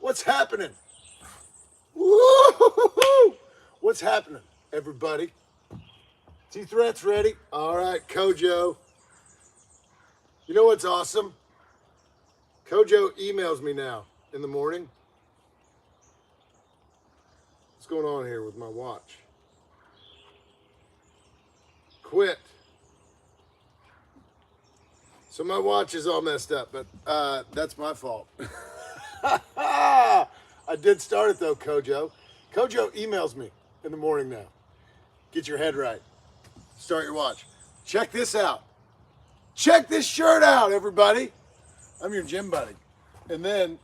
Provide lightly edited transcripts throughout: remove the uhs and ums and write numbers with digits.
What's happening? Woo-hoo-hoo-hoo! What's happening, everybody? T-Threats ready? All right, Kojo. You know what's awesome? Kojo emails me now in the morning. What's going on here with my watch? Quit. So my watch is all messed up, but that's my fault. I did start it though, Kojo. Kojo emails me in the morning now. Get your head right. Start your watch. Check this out. Check this shirt out, everybody. I'm your gym buddy. And then,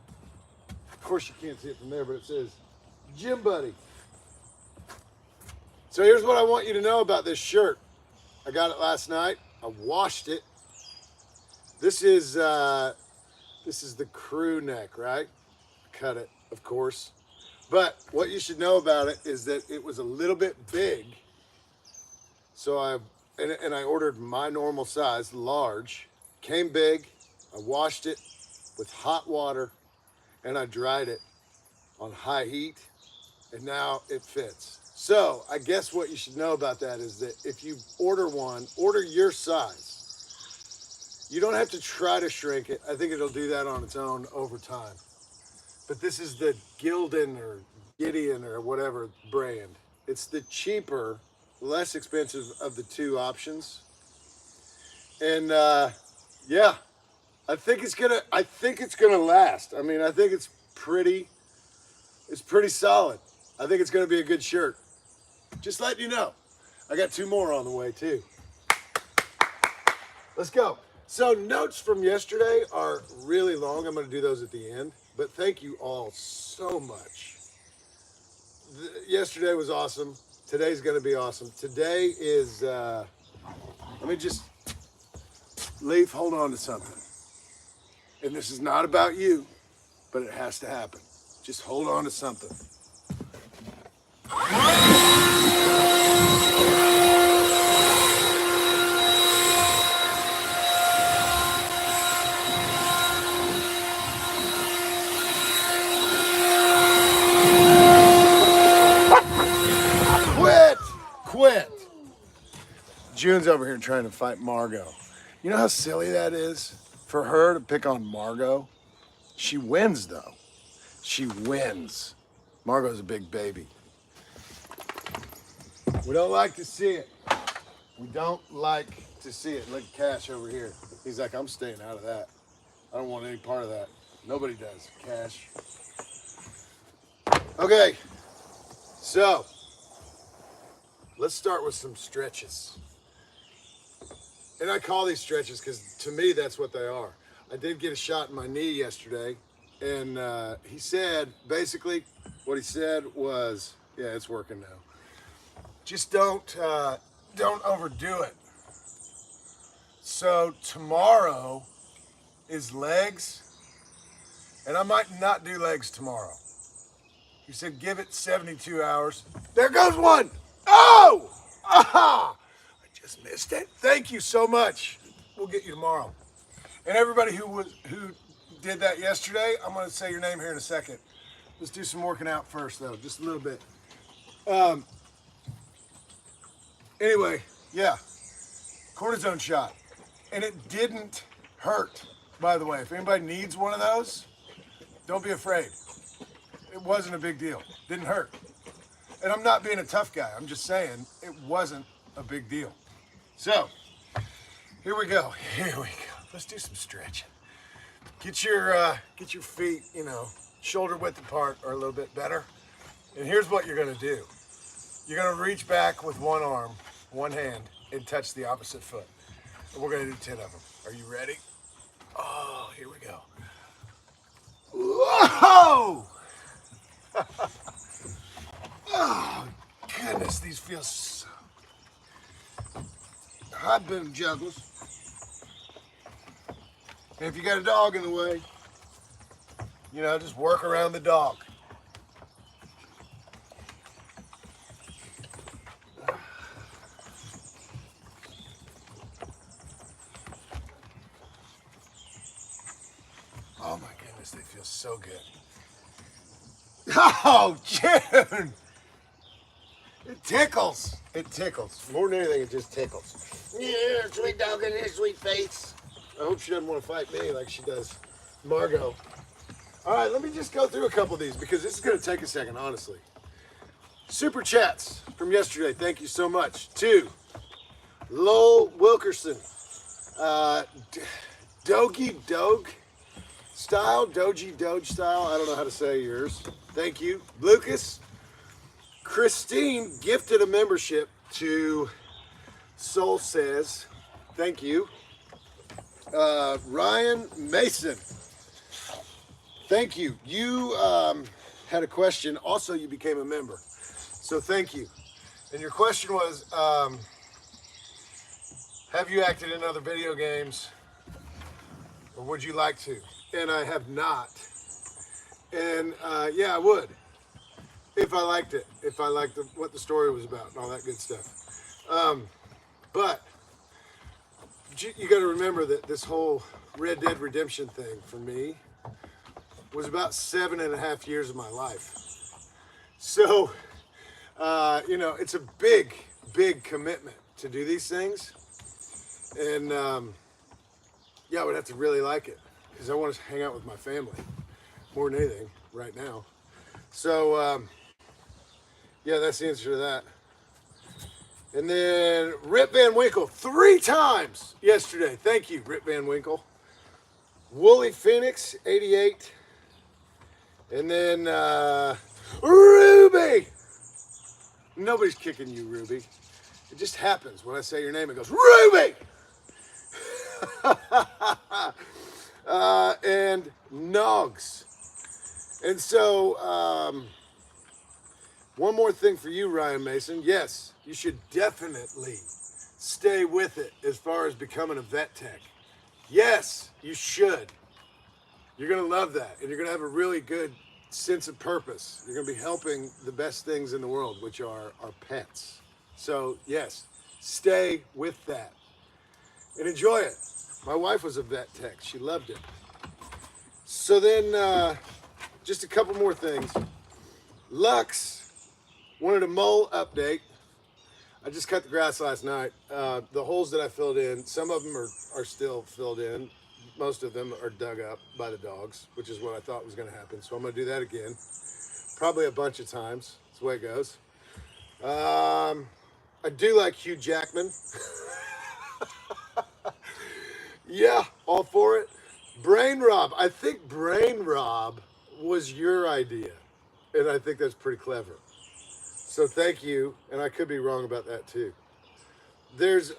of course you can't see it from there, but it says Gym Buddy. So here's what I want you to know about this shirt. I got it last night. I washed it. This is the crew neck, right? Cut it, of course. But what you should know about it is that it was a little bit big. So I ordered my normal size, large. Came big. I washed it with hot water and I dried it on high heat, and now it fits. So I guess what you should know about that is that if you order one, order your size. You don't have to try to shrink it. I think it'll do that on its own over time. But this is the Gildan or Gideon or whatever brand. It's the cheaper, less expensive of the two options. And yeah, I think it's gonna last. I mean, I think it's pretty solid. I think it's gonna be a good shirt. Just letting you know. I got 2 more on the way too. Let's go. So notes from yesterday are really long. I'm gonna do those at the end, but thank you all so much. Yesterday was awesome. Today's gonna be awesome. Today is, let me just, Leaf, hold on to something. And this is not about you, but it has to happen. Just hold on to something. Quit. June's over here trying to fight Margot. You know how silly that is for her to pick on Margot? She wins though. She wins. Margot's a big baby. We don't like to see it. We don't like to see it. Look at Cash over here. He's like, I'm staying out of that. I don't want any part of that. Nobody does, Cash. Okay, so let's start with some stretches. And I call these stretches because to me, that's what they are. I did get a shot in my knee yesterday. And he said, basically, what he said was, yeah, it's working now. Just don't overdo it. So tomorrow is legs, and I might not do legs tomorrow. He said, give it 72 hours. There goes one. Oh! Aha! I just missed it. Thank you so much. We'll get you tomorrow. And everybody who did that yesterday, I'm going to say your name here in a second. Let's do some working out first, though, just a little bit. Anyway, yeah, cortisone shot. And it didn't hurt, by the way. If anybody needs one of those, don't be afraid. It wasn't a big deal. Didn't hurt. And I'm not being a tough guy. I'm just saying it wasn't a big deal. So, here we go. Here we go. Let's do some stretching. Get your feet, shoulder width apart or a little bit better. And here's what you're gonna do. You're gonna reach back with one arm, one hand, and touch the opposite foot. And we're gonna do 10 of them. Are you ready? Oh, here we go. Whoa! Oh, goodness, these feel so... Hot boom juggles. And if you got a dog in the way, just work around the dog. Oh my goodness, they feel so good. Oh, June! It tickles. It tickles. More than anything, it just tickles. Yeah, sweet dog in his sweet face. I hope she doesn't want to fight me like she does Margot. All right, let me just go through a couple of these because this is going to take a second, honestly. Super chats from yesterday. Thank you so much. To Lowell Wilkerson. Dogie Doge style. Doji Doge style. I don't know how to say yours. Thank you. Lucas. Christine gifted a membership to Soul Says. Thank you. Ryan Mason. Thank you. You had a question. Also, you became a member. So thank you. And your question was, have you acted in other video games? Or would you like to? And I have not. And yeah, I would. If I liked it. If I liked what the story was about and all that good stuff. But you got to remember that this whole Red Dead Redemption thing for me was about 7.5 years of my life. So, you know, it's a big, big commitment to do these things. And yeah, I would have to really like it because I want to hang out with my family more than anything right now. So, yeah, that's the answer to that. And then Rip Van Winkle 3 times yesterday. Thank you, Rip Van Winkle. Wooly Phoenix 88. And then Ruby. Nobody's kicking you, Ruby. It just happens when I say your name. It goes Ruby. And Nogs. And so one more thing for you, Ryan Mason. Yes, you should definitely stay with it as far as becoming a vet tech. Yes, you should. You're going to love that. And you're going to have a really good sense of purpose. You're going to be helping the best things in the world, which are our pets. So, yes, stay with that. And enjoy it. My wife was a vet tech. She loved it. So then, just a couple more things. Lux wanted a mole update. I just cut the grass last night. The holes that I filled in, some of them are still filled in. Most of them are dug up by the dogs, which is what I thought was going to happen. So I'm going to do that again. Probably a bunch of times. That's the way it goes. I do like Hugh Jackman. Yeah, all for it. Brain Rob. I think Brain Rob was your idea. And I think that's pretty clever. So thank you. And I could be wrong about that too. There's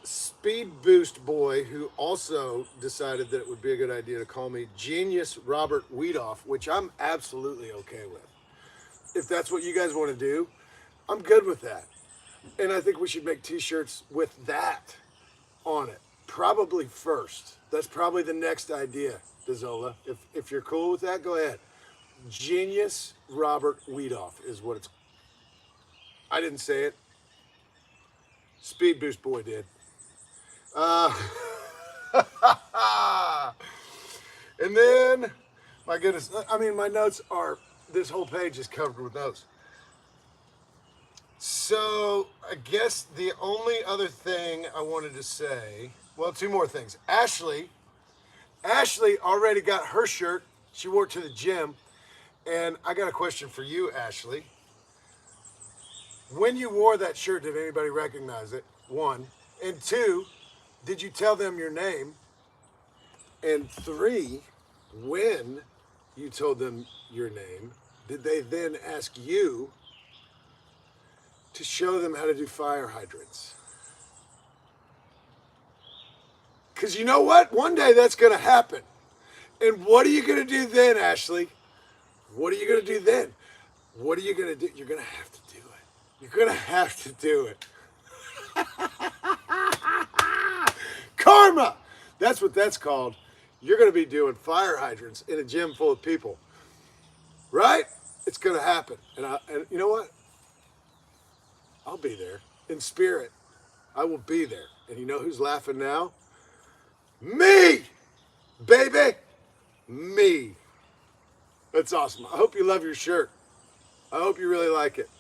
Speed Boost Boy who also decided that it would be a good idea to call me Genius Robert Wiethoff, which I'm absolutely okay with. If that's what you guys want to do, I'm good with that. And I think we should make t-shirts with that on it. Probably first. That's probably the next idea, Dazola. If you're cool with that, go ahead. Genius Robert Wiethoff is what it's. I didn't say it. Speed Boost Boy did. And then, my goodness, I mean, my notes are, this whole page is covered with notes. So, I guess the only other thing I wanted to say, well, 2 more things. Ashley already got her shirt. She wore it to the gym. And I got a question for you, Ashley. When you wore that shirt, did anybody recognize it? 1. And 2, did you tell them your name? And 3, when you told them your name, did they then ask you to show them how to do fire hydrants? Because you know what? One day that's going to happen. And what are you going to do then, Ashley? What are you going to do then? What are you going to do? You're going to have to do it. You're going to have to do it. Karma! That's what that's called. You're going to be doing fire hydrants in a gym full of people. Right? It's going to happen. And you know what? I'll be there. In spirit, I will be there. And you know who's laughing now? Me! Baby! Me. That's awesome. I hope you love your shirt. I hope you really like it.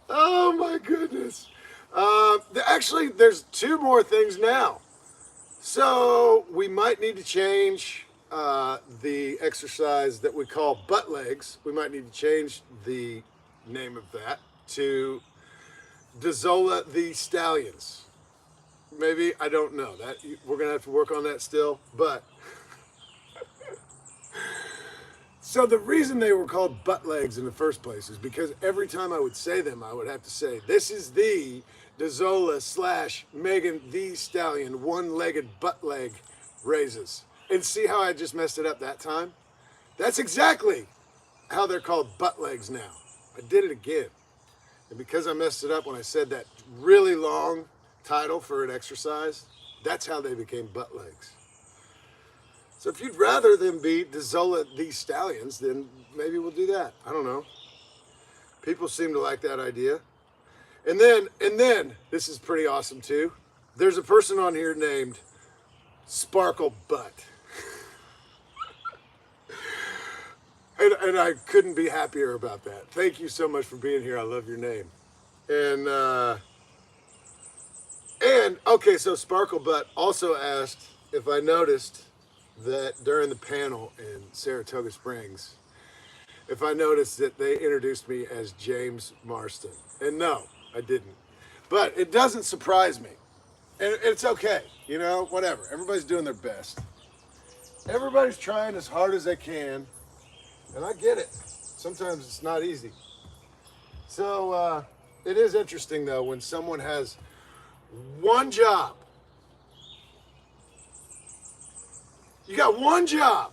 Oh my goodness. Actually, there's two more things now. So we might need to change the exercise that we call butt legs. We might need to change the name of that to dazola the stallions. Maybe, I don't know. That we're gonna have to work on that still. But so the reason they were called butt legs in the first place is because every time I would say them, I would have to say, "This is the dazola / Megan the Stallion one-legged butt leg raises." And see how I just messed it up that time? That's exactly how they're called butt legs now. I did it again. And because I messed it up when I said that really long title for an exercise, that's how they became butt legs. So if you'd rather them be dazola the stallions, then maybe we'll do that. I don't know. People seem to like that idea. And then this is pretty awesome too. There's a person on here named Sparkle Butt. And I couldn't be happier about that. Thank you so much for being here. I love your name. And okay, so Sparkle Butt also asked if I noticed that during the panel in Saratoga Springs, if I noticed that they introduced me as James Marston. And no, I didn't. But it doesn't surprise me. And it's okay, you know, whatever. Everybody's doing their best. Everybody's trying as hard as they can. And I get it. Sometimes it's not easy. So it is interesting, though, when someone has one job. You got one job.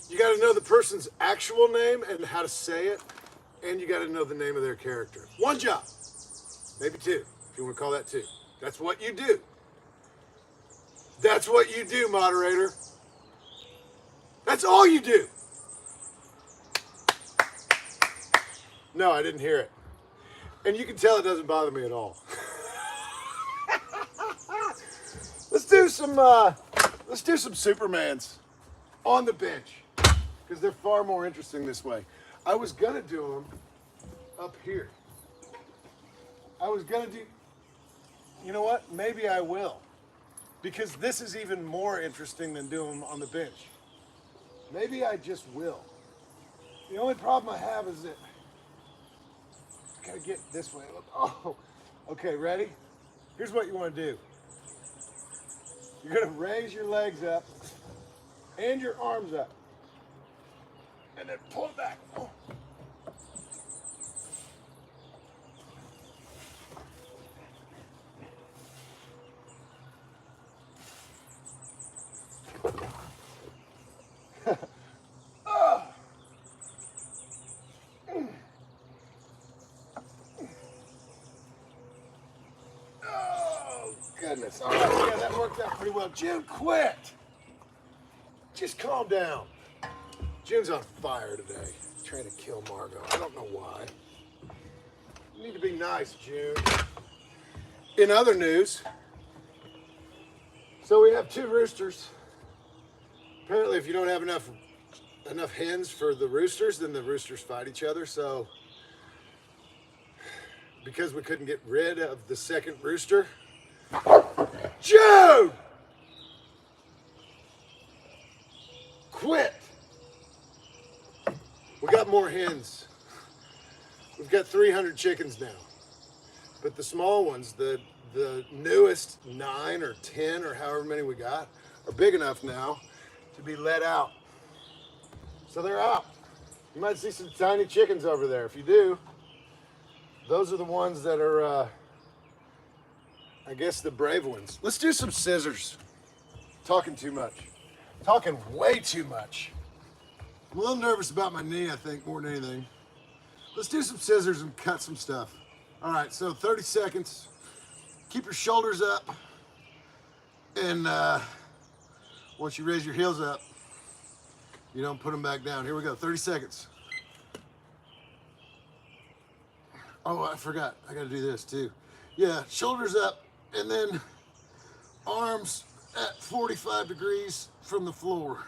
You got to know the person's actual name and how to say it. And you got to know the name of their character. One job. Maybe two, if you want to call that two. That's what you do. That's what you do, moderator. That's all you do. No, I didn't hear it. And you can tell it doesn't bother me at all. Let's do some Supermans on the bench because they're far more interesting this way. I was gonna do them up here. You know what? Maybe I will, because this is even more interesting than doing them on the bench. Maybe I just will. The only problem I have is that I gotta get this way. Oh, okay, ready? Here's what you want to do. You're gonna raise your legs up and your arms up, and then pull it back. Oh. Goodness. All right, yeah, that worked out pretty well. June, quit. Just calm down. June's on fire today, trying to kill Margot. I don't know why. You need to be nice, June. In other news, so we have two roosters. Apparently, if you don't have enough hens for the roosters, then the roosters fight each other. So, because we couldn't get rid of the second rooster, June! Quit! We got more hens. We've got 300 chickens now. But the small ones, the newest 9 or 10 or however many we got, are big enough now to be let out. So they're out. You might see some tiny chickens over there. If you do, those are the ones that are I guess the brave ones. Let's do some scissors. Talking too much. Talking way too much. I'm a little nervous about my knee, I think, more than anything. Let's do some scissors and cut some stuff. All right, so 30 seconds. Keep your shoulders up. And once you raise your heels up, you don't put them back down. Here we go, 30 seconds. Oh, I forgot. I gotta do this too. Yeah, shoulders up. And then arms at 45 degrees from the floor.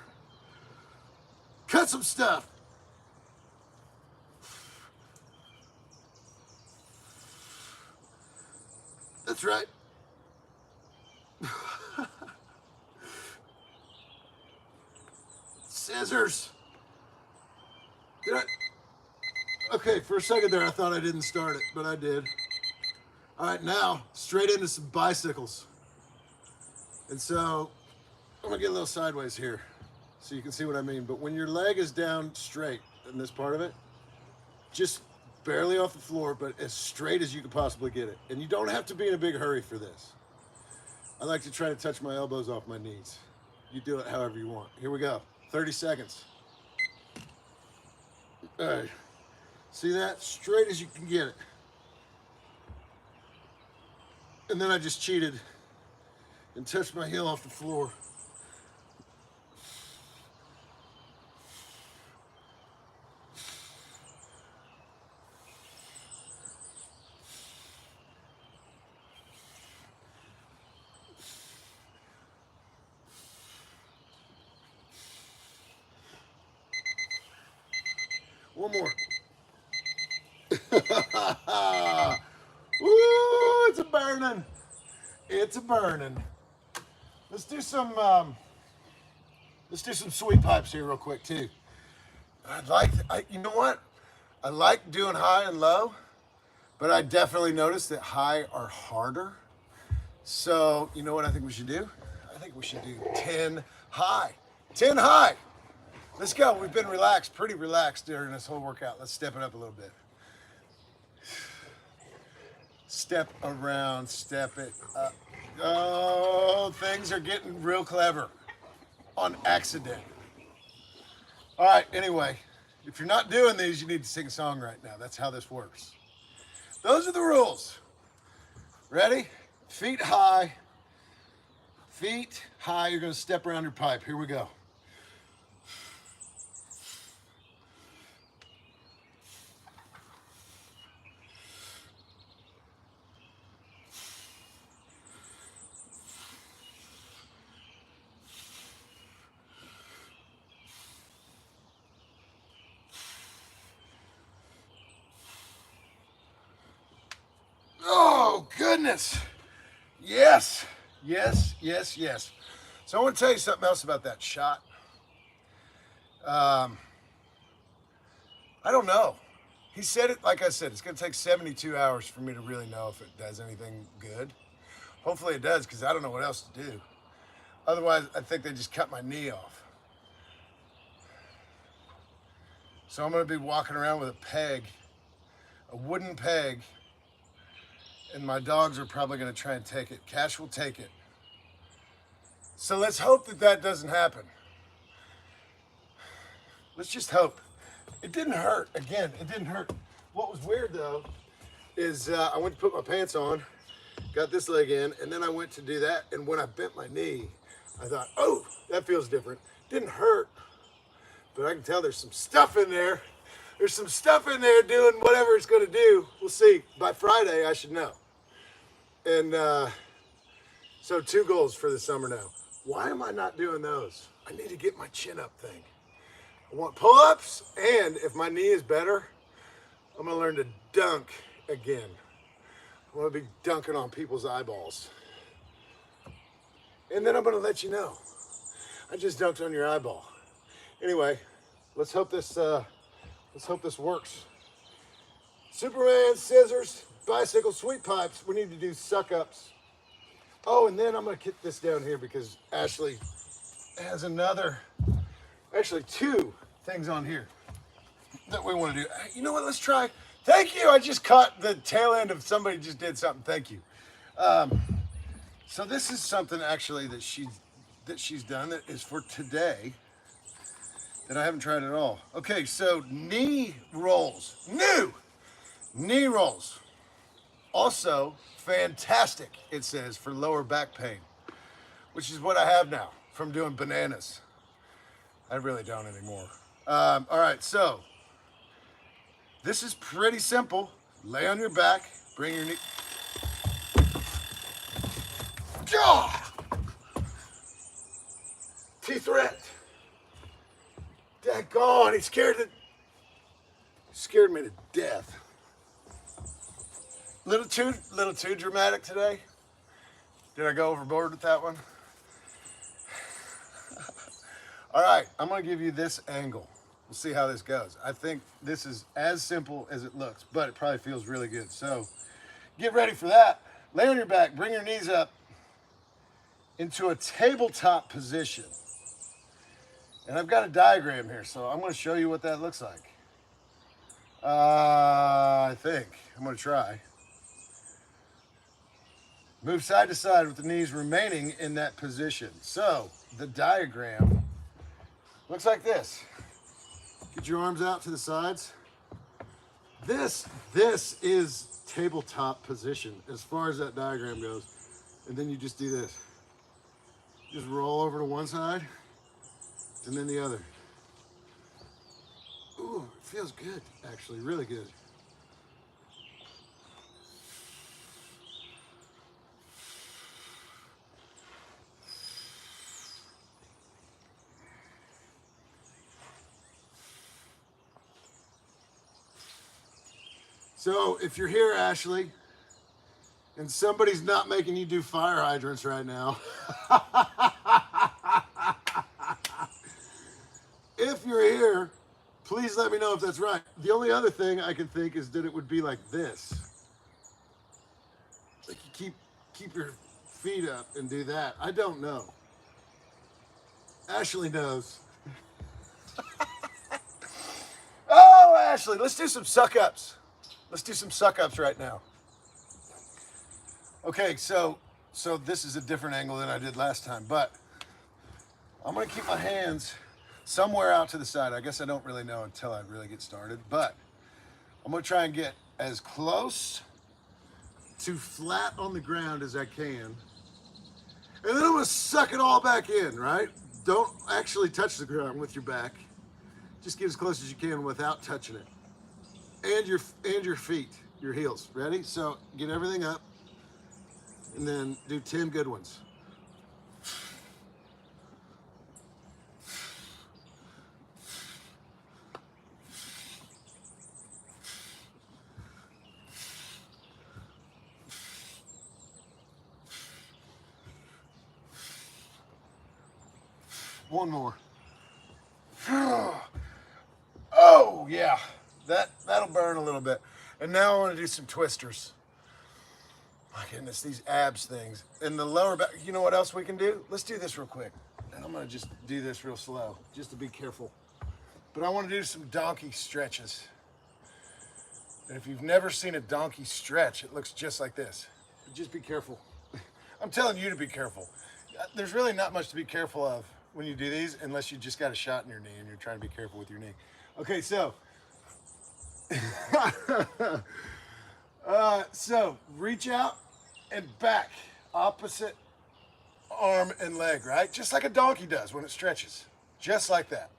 Cut some stuff. That's right. Scissors. Did I? Okay, for a second there, I thought I didn't start it, but I did. All right, now straight into some bicycles. And so I'm gonna get a little sideways here so you can see what I mean. But when your leg is down straight in this part of it, just barely off the floor, but as straight as you can possibly get it. And you don't have to be in a big hurry for this. I like to try to touch my elbows off my knees. You do it however you want. Here we go. 30 seconds. All right. See that? Straight as you can get it. And then I just cheated and touched my heel off the floor. One more. Woo, it's a burning. It's a burning. Let's do some sweep pipes here real quick too. You know what? I like doing high and low, but I definitely noticed that high are harder. So you know what I think we should do? I think we should do 10 high. 10 high. Let's go. We've been relaxed, pretty relaxed during this whole workout. Let's step it up a little bit. Step around, step it up. Oh, things are getting real clever on accident. All right, anyway, if you're not doing these, you need to sing a song right now. That's how this works. Those are the rules. Ready? Feet high. Feet high. You're going to step around your pipe. Here we go. Oh, goodness. Yes, yes, yes, yes. So I want to tell you something else about that shot. I don't know. He said it, like I said, it's going to take 72 hours for me to really know if it does anything good. Hopefully it does, because I don't know what else to do. Otherwise, I think they just cut my knee off. So I'm going to be walking around with a peg, a wooden peg, and my dogs are probably going to try and take it. Cash will take it. So let's hope that that doesn't happen. Let's just hope. It didn't hurt. Again, it didn't hurt. What was weird, though, is I went to put my pants on, got this leg in, and then I went to do that, and when I bent my knee, I thought, oh, that feels different. Didn't hurt, but I can tell there's some stuff in there. There's some stuff in there doing whatever it's going to do. We'll see. By Friday, I should know. And so 2 goals for the summer now. Why am I not doing those? I need to get my chin up thing. I want pull-ups, and if my knee is better, I'm going to learn to dunk again. I want to be dunking on people's eyeballs. And then I'm going to let you know. I just dunked on your eyeball. Anyway, let's hope this works. Superman, scissors, bicycle, sweep pipes. We need to do suck-ups. Oh, and then I'm going to get this down here because Ashley has actually 2 things on here that we want to do. You know what? Let's try. Thank you. I just caught the tail end of somebody just did something. Thank you. So this is something actually that she's done that is for today that I haven't tried at all. Okay, so knee rolls. New knee rolls. Also fantastic, it says, for lower back pain, which is what I have now from doing bananas. I really don't anymore. All right, so this is pretty simple. Lay on your back, bring your knee. Ah! T-threat. Daggone, he scared me to death. Little too dramatic today. Did I go overboard with that one? All right, I'm gonna give you this angle. We'll see how this goes. I think this is as simple as it looks, but it probably feels really good. So get ready for that. Lay on your back, bring your knees up into a tabletop position. And I've got a diagram here, so I'm gonna show you what that looks like. I think. I'm gonna try. Move side to side with the knees remaining in that position. So the diagram looks like this. Get your arms out to the sides. This is tabletop position as far as that diagram goes. And then you just do this. Just roll over to one side and then the other. Ooh, it feels good, actually, really good. So if you're here, Ashley, and somebody's not making you do fire hydrants right now, if you're here, please let me know if that's right. The only other thing I can think is that it would be like this. Like you keep your feet up and do that. I don't know. Ashley knows. Oh, Ashley, let's do some suck-ups. Let's do some suck-ups right now. Okay, so this is a different angle than I did last time, but I'm gonna keep my hands somewhere out to the side. I guess I don't really know until I really get started, but I'm gonna try and get as close to flat on the ground as I can. And then I'm gonna suck it all back in, right? Don't actually touch the ground with your back. Just get as close as you can without touching it. And your feet, your heels. Ready? So get everything up and then do 10 good ones. One more. Oh yeah, that'll burn a little bit. And now I want to do some twisters. My goodness, these abs things. And the lower back, you know what else we can do? Let's do this real quick. And I'm gonna just do this real slow, just to be careful. But I want to do some donkey stretches. And if you've never seen a donkey stretch, it looks just like this. But just be careful. I'm telling you to be careful. There's really not much to be careful of when you do these, unless you just got a shot in your knee and you're trying to be careful with your knee. Okay, so, so reach out and back, opposite arm and leg, right? Just like a donkey does when it stretches, just like that.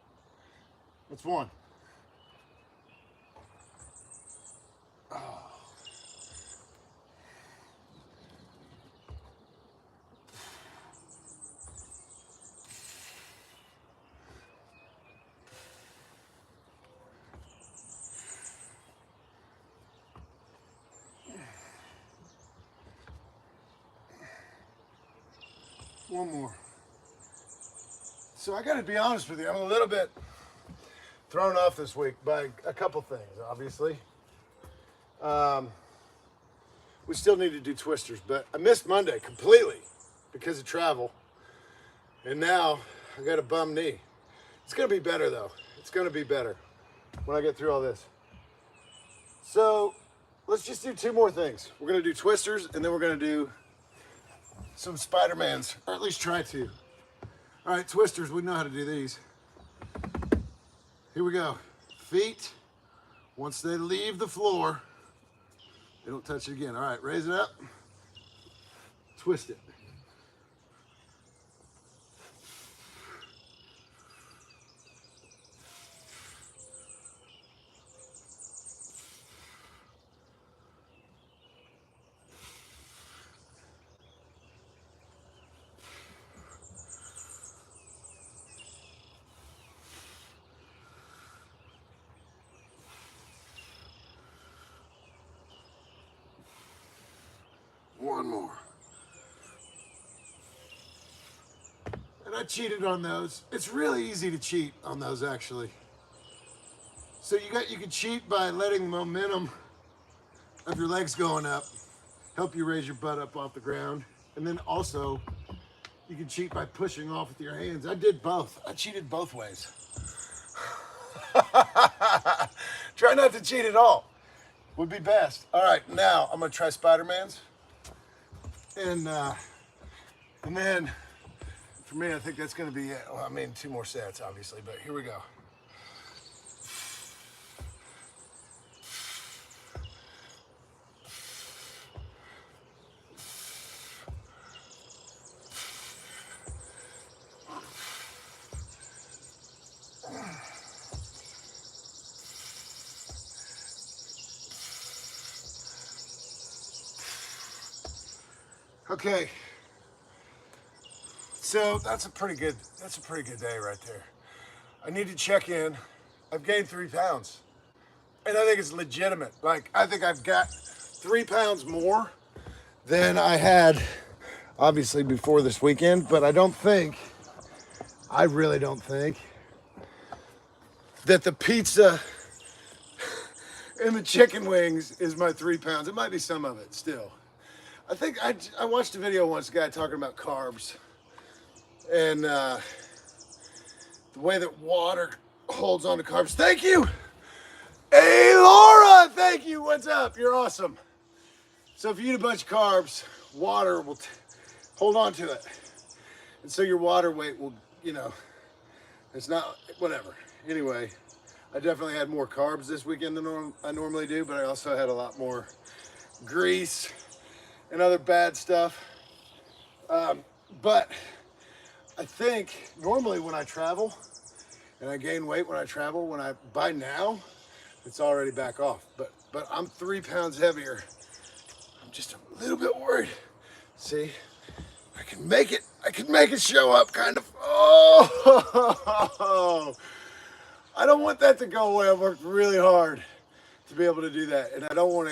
That's one. Oh. One more. So I got to be honest with you, I'm a little bit thrown off this week by a couple things, obviously. We still need to do twisters, but I missed Monday completely because of travel. And now I got a bum knee. It's going to be better though. It's going to be better when I get through all this. So let's just do two more things. We're going to do twisters and then we're going to do some Spider-Mans, or at least try to. All right, twisters, we know how to do these. Here we go. Feet, once they leave the floor, they don't touch it again. All right, raise it up, twist it. one more. And I cheated on those. It's really easy to cheat on those, actually. So you can cheat by letting the momentum of your legs going up help you raise your butt up off the ground. And then also, you can cheat by pushing off with your hands. I did both. I cheated both ways. Try not to cheat at all. Would be best. All right, now I'm gonna try Spider-Man's. And then, for me, I think that's gonna be it. Well, I mean, 2 more sets, obviously, but here we go. Okay, so that's a pretty good day right there. I need to check in. I've gained 3 pounds, and I think it's legitimate. Like, I think I've got 3 pounds more than I had, obviously, before this weekend, but I really don't think that the pizza and the chicken wings is my 3 pounds. It might be some of it still. I think I watched a video once, a guy talking about carbs and the way that water holds on to carbs. Thank you. Hey, Laura, thank you. What's up? You're awesome. So if you eat a bunch of carbs, water will hold on to it. And so your water weight will, it's not, whatever. Anyway, I definitely had more carbs this weekend than I normally do, but I also had a lot more grease and other bad stuff. But I think normally when I travel and I gain weight when I travel, by now, it's already back off. But I'm 3 pounds heavier. I'm just a little bit worried. See, I can make it show up kind of. Oh, I don't want that to go away. I've worked really hard to be able to do that. And I don't want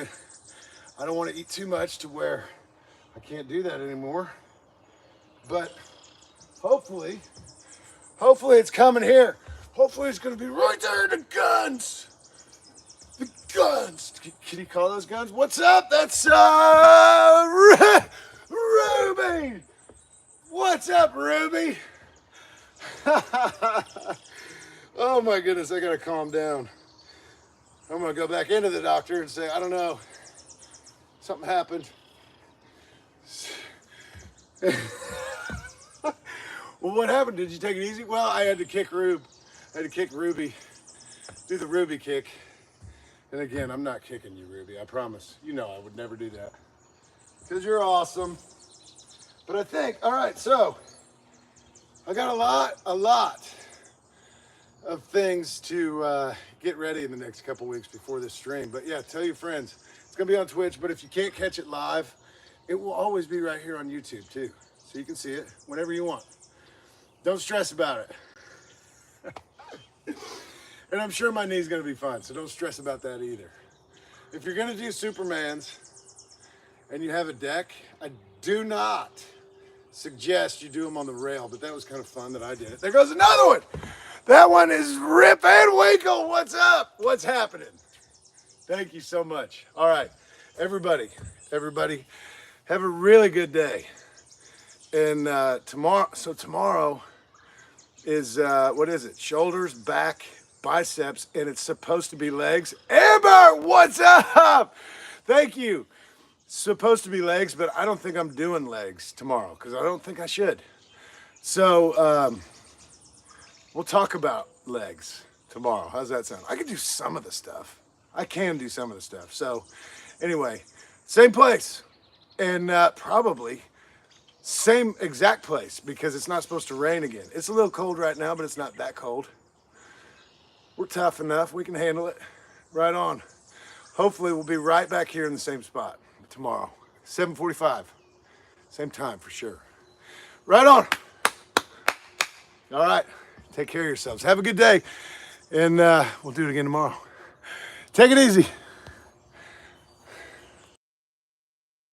to eat too much to where I can't do that anymore. But hopefully it's coming here. Hopefully it's going to be right there in the guns. The guns. Can you call those guns? What's up? That's Ruby. What's up, Ruby? Oh my goodness, I got to calm down. I'm going to go back into the doctor and say, I don't know. Something happened. Well, what happened? Did you take it easy? Well, I had to kick Ruby. Do the Ruby kick. And again, I'm not kicking you, Ruby. I promise. You know I would never do that. Because you're awesome. But I think, all right, so I got a lot of things to get ready in the next couple weeks before this stream. But yeah, tell your friends. It's going to be on Twitch, but if you can't catch it live, it will always be right here on YouTube too. So you can see it whenever you want. Don't stress about it. And I'm sure my knee's going to be fine, so don't stress about that either. If you're going to do Supermans and you have a deck, I do not suggest you do them on the rail, but that was kind of fun that I did it. There goes another one. That one is Rip and Winkle. What's up? What's happening? Thank you so much. All right, everybody, have a really good day. And tomorrow is, what is it? Shoulders, back, biceps, and it's supposed to be legs. Amber, what's up? Thank you. It's supposed to be legs, but I don't think I'm doing legs tomorrow because I don't think I should. So we'll talk about legs tomorrow. How's that sound? I can do some of the stuff. So anyway, same place and probably same exact place because it's not supposed to rain again. It's a little cold right now, but it's not that cold. We're tough enough. We can handle it. Right on. Hopefully we'll be right back here in the same spot tomorrow, 7:45. Same time for sure. Right on. All right. Take care of yourselves. Have a good day. And we'll do it again tomorrow. Take it easy.